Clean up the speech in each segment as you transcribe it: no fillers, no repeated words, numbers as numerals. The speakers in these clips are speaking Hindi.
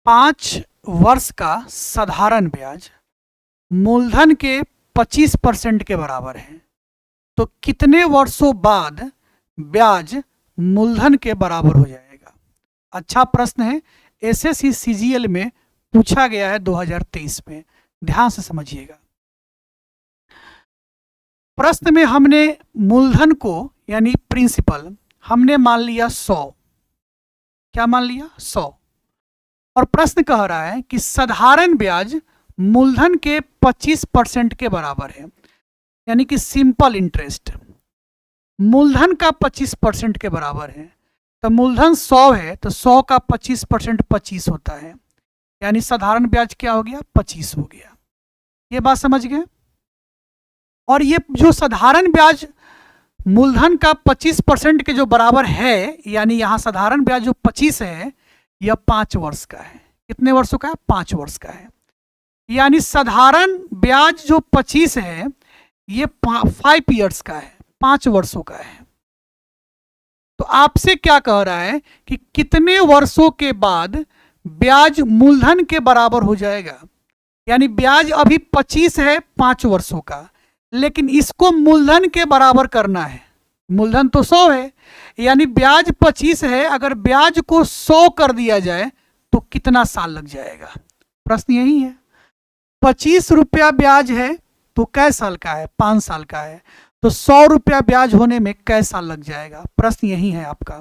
5 वर्ष का साधारण ब्याज मूलधन के 25% के बराबर है, तो कितने वर्षों बाद ब्याज मूलधन के बराबर हो जाएगा? अच्छा प्रश्न है, एसएससी सीजीएल में पूछा गया है 2023 में, ध्यान से समझिएगा। प्रश्न में हमने मूलधन को यानी प्रिंसिपल हमने मान लिया 100। क्या मान लिया? 100। और प्रश्न कह रहा है कि साधारण ब्याज मूलधन के 25% के बराबर है, यानी कि सिंपल इंटरेस्ट मूलधन का 25% के बराबर है। तो मूलधन 100 है तो 100 का 25% 25 होता है, यानी साधारण ब्याज क्या हो गया? 25 हो गया। ये बात समझ गए? और ये जो साधारण ब्याज मूलधन का 25% के जो बराबर है, यानी यहाँ साधारण ब्याज जो 25 है यह 5 वर्ष का है। कितने वर्षों का है? 5 वर्ष का है। यानी साधारण ब्याज जो 25 है ये 5 ईयर्स का है, 5 वर्षों का है। तो आपसे क्या कह रहा है कि कितने वर्षों के बाद ब्याज मूलधन के बराबर हो जाएगा? यानी ब्याज अभी 25 है 5 वर्षों का, लेकिन इसको मूलधन के बराबर करना है। मूलधन तो 100 है, यानी ब्याज 25 है, अगर ब्याज को 100 कर दिया जाए तो कितना साल लग जाएगा? प्रश्न यही है। 25 रुपया ब्याज है तो कै साल का है? 5 साल का है। तो 100 रुपया ब्याज होने में कै साल लग जाएगा? प्रश्न यही है आपका।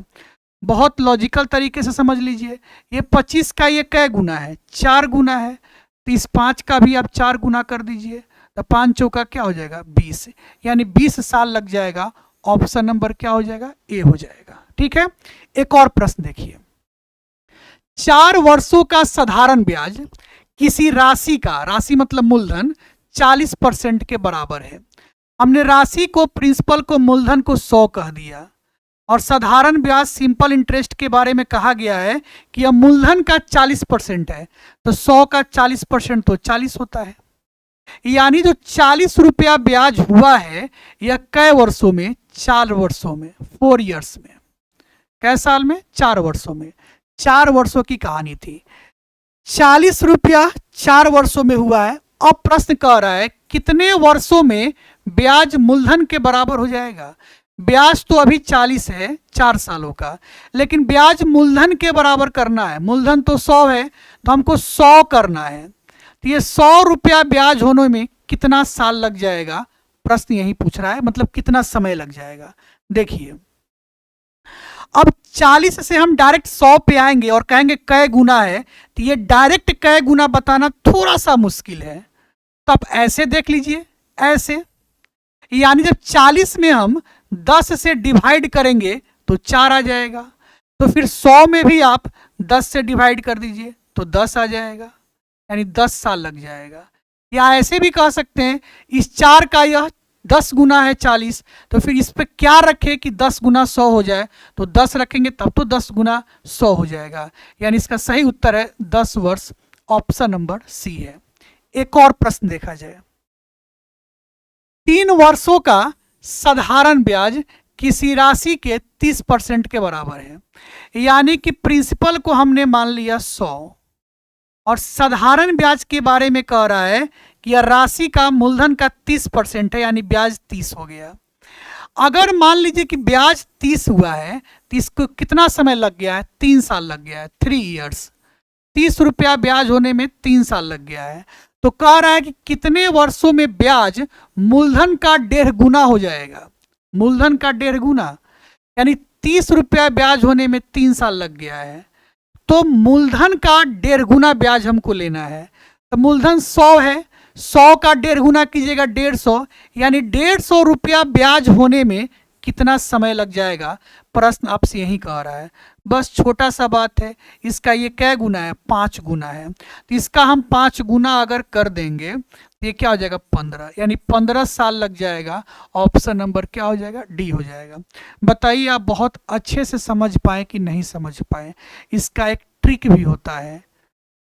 बहुत लॉजिकल तरीके से समझ लीजिए। ये 25 का ये कै गुना है? 4 गुना है। तो इस 5 का भी आप 4 गुना कर दीजिए, तो 5 चौका क्या हो जाएगा? 20, यानी 20 साल लग जाएगा। ऑप्शन नंबर क्या हो जाएगा? ए हो जाएगा। ठीक है, एक और प्रश्न देखिए। 4 वर्षों का साधारण ब्याज किसी राशि का, राशि मतलब मूलधन, 40% के बराबर है। हमने राशि को, प्रिंसिपल को, मूलधन को 100 कह दिया, और साधारण ब्याज सिंपल इंटरेस्ट के बारे में कहा गया है कि यह मूलधन का 40% है, तो 100 का 40% तो 40 होता है। यानी जो 40 रुपया ब्याज हुआ है यह कै वर्षों में? 4 वर्षों में, 4 ईयर्स में। कै साल में? 4 वर्षों में। 4 वर्षों की कहानी थी। 40 रुपया 4 वर्षों में हुआ है। अब प्रश्न कह रहा है कितने वर्षों में ब्याज मूलधन के बराबर हो जाएगा? ब्याज तो अभी 40 है 4 सालों का, लेकिन ब्याज मूलधन के बराबर करना है। मूलधन तो 100 है तो हमको 100 करना है, तो ये 100 रुपया ब्याज होने में कितना साल लग जाएगा? प्रश्न यही पूछ रहा है, मतलब कितना समय लग जाएगा। देखिए, अब 40 से हम डायरेक्ट 100 पे आएंगे और कहेंगे कै गुना है, तो ये डायरेक्ट कै गुना बताना थोड़ा सा मुश्किल है। तो आप ऐसे देख लीजिए, ऐसे, यानी जब 40 में हम 10 से डिवाइड करेंगे तो 4 आ जाएगा, तो फिर 100 में भी आप 10 से डिवाइड कर दीजिए तो 10 आ जाएगा, यानी 10 साल लग जाएगा। या ऐसे भी कह सकते हैं इस 4 का यह 10 गुना है 40, तो फिर इस पे क्या रखें कि 10 गुना 100 हो जाए, तो 10 रखेंगे तब तो 10 गुना 100 हो जाएगा। यानी इसका सही उत्तर है 10 वर्ष। ऑप्शन नंबर सी है। एक और प्रश्न देखा जाए। 3 वर्षों का साधारण ब्याज किसी राशि के 30% के बराबर है, यानी कि प्रिंसिपल को हमने मान लिया 100, और साधारण ब्याज के बारे में कह रहा है कि यह राशि का मूलधन का 30% है, यानी ब्याज 30 हो गया। अगर मान लीजिए कि ब्याज 30 हुआ है तो इसको कितना समय लग गया है? 3 साल लग गया है, 3 ईयर्स। 30 रुपया ब्याज होने में 3 साल लग गया है। तो कह रहा है कि कितने वर्षों में ब्याज मूलधन का 1.5 गुना हो जाएगा? मूलधन का 1.5 गुना, यानी 30 रुपया ब्याज होने में 3 साल लग गया है, तो मूलधन का 1.5 गुना ब्याज हमको लेना है। तो मूलधन 100 है, 100 का 1.5 गुना कीजिएगा 150, यानी 150 रुपया ब्याज होने में कितना समय लग जाएगा? प्रश्न आपसे यही कह रहा है। बस छोटा सा बात है, इसका ये कै गुना है? 5 गुना है। तो इसका हम 5 गुना अगर कर देंगे तो ये क्या हो जाएगा? 15, यानी 15 साल लग जाएगा। ऑप्शन नंबर क्या हो जाएगा? डी हो जाएगा। बताइए आप बहुत अच्छे से समझ पाए कि नहीं समझ पाए? इसका एक ट्रिक भी होता है,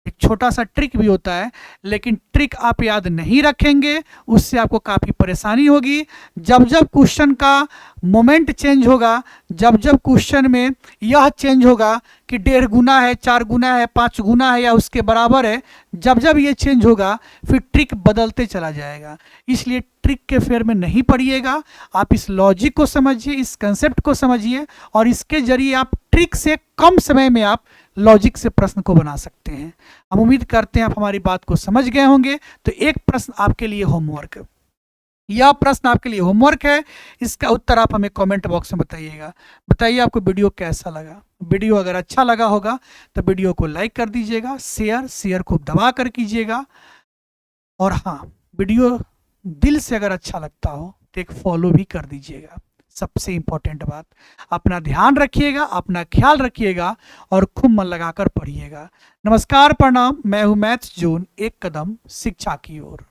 एक छोटा सा ट्रिक भी होता है, लेकिन ट्रिक आप याद नहीं रखेंगे उससे आपको काफ़ी परेशानी होगी। जब जब क्वेश्चन का मोमेंट चेंज होगा, जब जब क्वेश्चन में यह चेंज होगा कि 1.5 गुना है, 4 गुना है, 5 गुना है या उसके बराबर है, जब जब ये चेंज होगा फिर ट्रिक बदलते चला जाएगा। इसलिए ट्रिक के फेर में नहीं पड़िएगा, आप इस लॉजिक को समझिए, इस कंसेप्ट को समझिए और इसके जरिए आप ट्रिक से कम समय में आप लॉजिक से प्रश्न को बना सकते हैं। हम उम्मीद करते हैं आप हमारी बात को समझ गए होंगे। तो एक प्रश्न आपके लिए होमवर्क, यह प्रश्न आपके लिए होमवर्क है, इसका उत्तर आप हमें कमेंट बॉक्स में बताइएगा। बताइए आपको वीडियो कैसा लगा। वीडियो अगर अच्छा लगा होगा तो वीडियो को लाइक कर दीजिएगा, शेयर खूब दबा कर कीजिएगा, और हाँ, वीडियो दिल से अगर अच्छा लगता हो तो एक फॉलो भी कर दीजिएगा। सबसे इंपॉर्टेंट बात, अपना ध्यान रखिएगा, अपना ख्याल रखिएगा और खूब मन लगाकर पढ़िएगा। नमस्कार, प्रणाम, मैं हूं मैथ्स जोन, एक कदम शिक्षा की ओर।